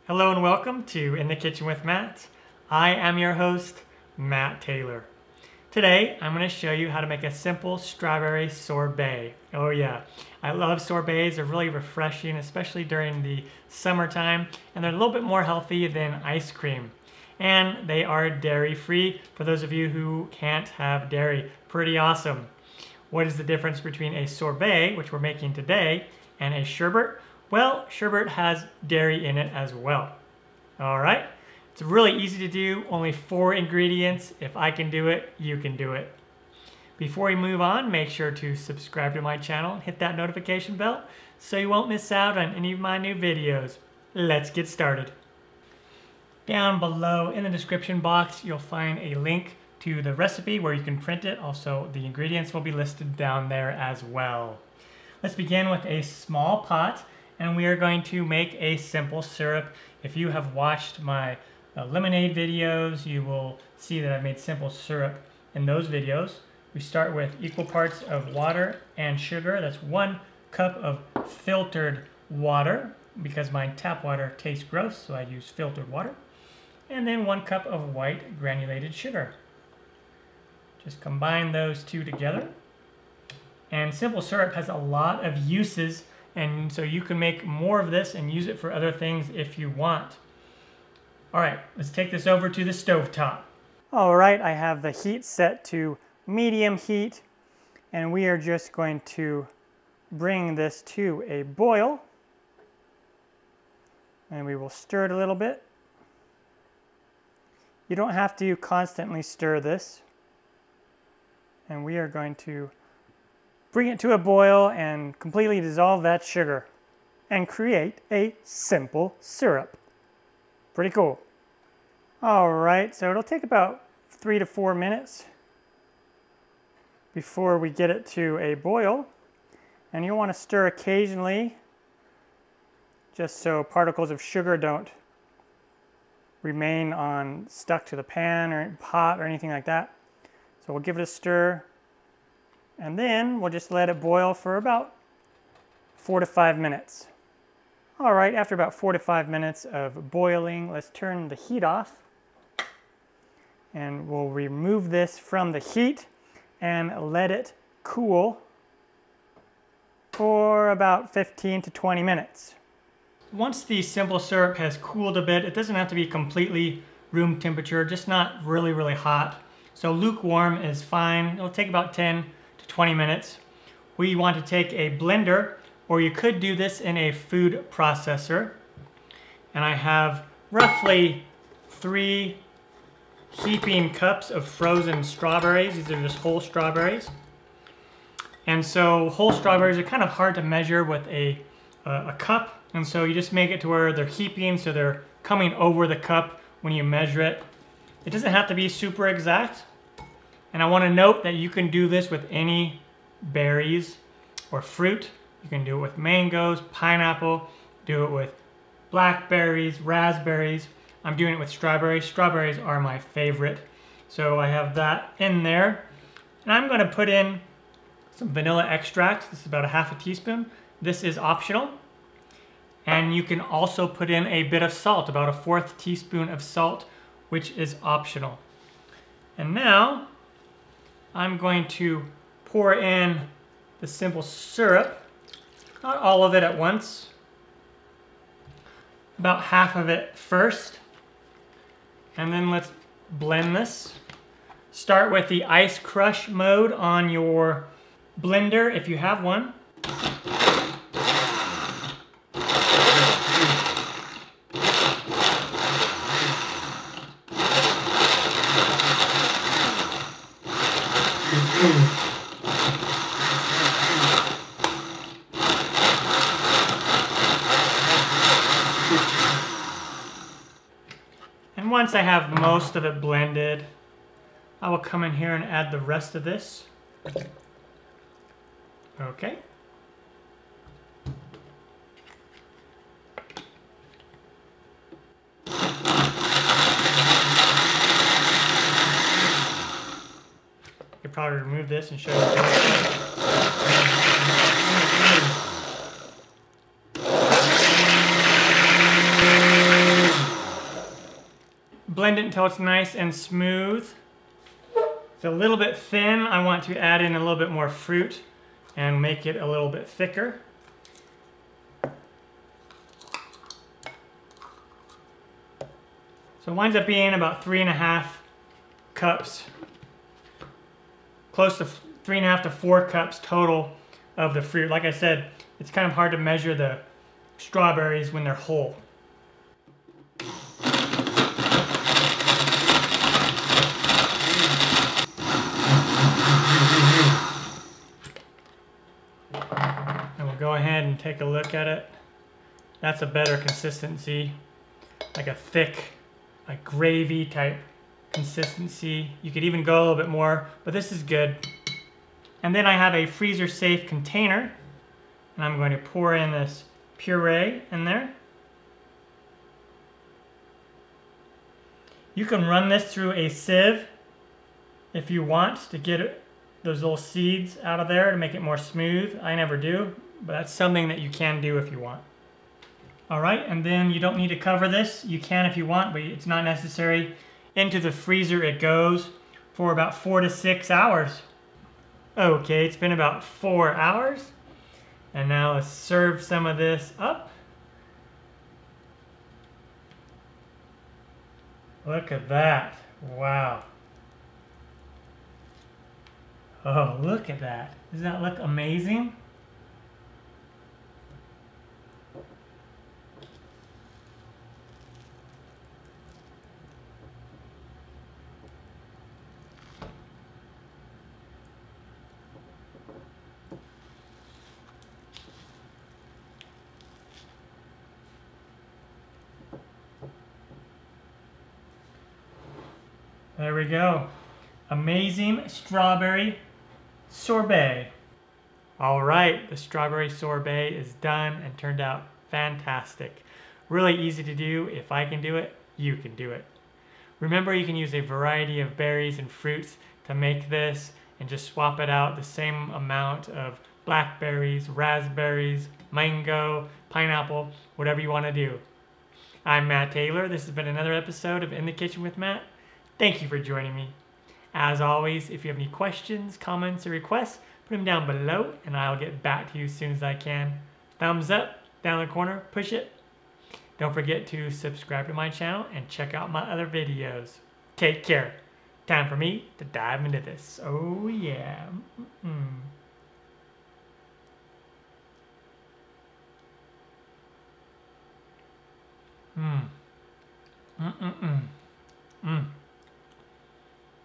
Hello and welcome to In the Kitchen with Matt. I am your host, Matt Taylor. Today, I'm going to show you how to make a simple strawberry sorbet. Oh yeah, I love sorbets. They're really refreshing, especially during the summertime, and they're a little bit more healthy than ice cream. And they are dairy-free for those of you who can't have dairy. Pretty awesome. What is the difference between a sorbet, which we're making today, and a sherbet? Well, sherbet has dairy in it as well. All right, it's really easy to do, only 4 ingredients. If I can do it, you can do it. Before we move on, make sure to subscribe to my channel and hit that notification bell so you won't miss out on any of my new videos. Let's get started. Down below in the description box, you'll find a link to the recipe where you can print it. Also, the ingredients will be listed down there as well. Let's begin with a small pot. And we are going to make a simple syrup. If you have watched my lemonade videos, you will see that I've made simple syrup in those videos. We start with equal parts of water and sugar. That's 1 cup of filtered water because my tap water tastes gross, so I use filtered water. And then 1 cup of white granulated sugar. Just combine those two together. And simple syrup has a lot of uses, and so you can make more of this and use it for other things if you want. All right, let's take this over to the stovetop. All right, I have the heat set to medium heat, and we are just going to bring this to a boil. And we will stir it a little bit. You don't have to constantly stir this. And we are going to bring it to a boil and completely dissolve that sugar and create a simple syrup. Pretty cool. All right, so it'll take about 3 to 4 minutes before we get it to a boil. And you'll want to stir occasionally just so particles of sugar don't remain stuck to the pan or pot or anything like that. So we'll give it a stir. And then we'll just let it boil for about 4 to 5 minutes. All right, after about 4 to 5 minutes of boiling, let's turn the heat off. And we'll remove this from the heat and let it cool for about 15 to 20 minutes. Once the simple syrup has cooled a bit, it doesn't have to be completely room temperature, just not really, really hot. So lukewarm is fine. It'll take about 10 to 20 minutes. We want to take a blender, or you could do this in a food processor. And I have roughly 3 heaping cups of frozen strawberries. These are just whole strawberries. And so whole strawberries are kind of hard to measure with a cup. And so you just make it to where they're heaping, so they're coming over the cup when you measure it. It doesn't have to be super exact. And I want to note that you can do this with any berries or fruit. You can do it with mangoes, pineapple, do it with blackberries, raspberries. I'm doing it with strawberries. Strawberries are my favorite. So I have that in there. And I'm going to put in some vanilla extract. This is about 1/2 teaspoon. This is optional. And you can also put in a bit of salt, about 1/4 teaspoon of salt, which is optional. And now I'm going to pour in the simple syrup, not all of it at once, about half of it first. And then let's blend this. Start with the ice crush mode on your blender if you have one. And once I have most of it blended, I will come in here and add the rest of this. Okay. I could probably remove this and show you. until it's nice and smooth. It's a little bit thin. I want to add in a little bit more fruit and make it a little bit thicker. So it winds up being about 3.5 cups, close to 3.5 to 4 cups total of the fruit. Like I said, it's kind of hard to measure the strawberries when they're whole. And we'll go ahead and take a look at it. That's a better consistency, like a thick, like gravy type consistency. You could even go a little bit more, but this is good. And then I have a freezer safe container, and I'm going to pour in this puree in there. You can run this through a sieve if you want to get those little seeds out of there to make it more smooth. I never do, but that's something that you can do if you want. All right, and then you don't need to cover this. You can if you want, but it's not necessary. Into the freezer it goes for about 4 to 6 hours. Okay, it's been about 4 hours. And now let's serve some of this up. Look at that. Wow. Oh, look at that. Doesn't that look amazing? There we go. Amazing strawberry sorbet. All right, the strawberry sorbet is done and turned out fantastic. Really easy to do. If I can do it, you can do it. Remember, you can use a variety of berries and fruits to make this and just swap it out the same amount of blackberries, raspberries, mango, pineapple, whatever you want to do. I'm Matt Taylor. This has been another episode of In the Kitchen with Matt. Thank you for joining me. As always, if you have any questions, comments, or requests, put them down below and I'll get back to you as soon as I can. Thumbs up, down in the corner, push it. Don't forget to subscribe to my channel and check out my other videos. Take care. Time for me to dive into this. Oh yeah. Mm.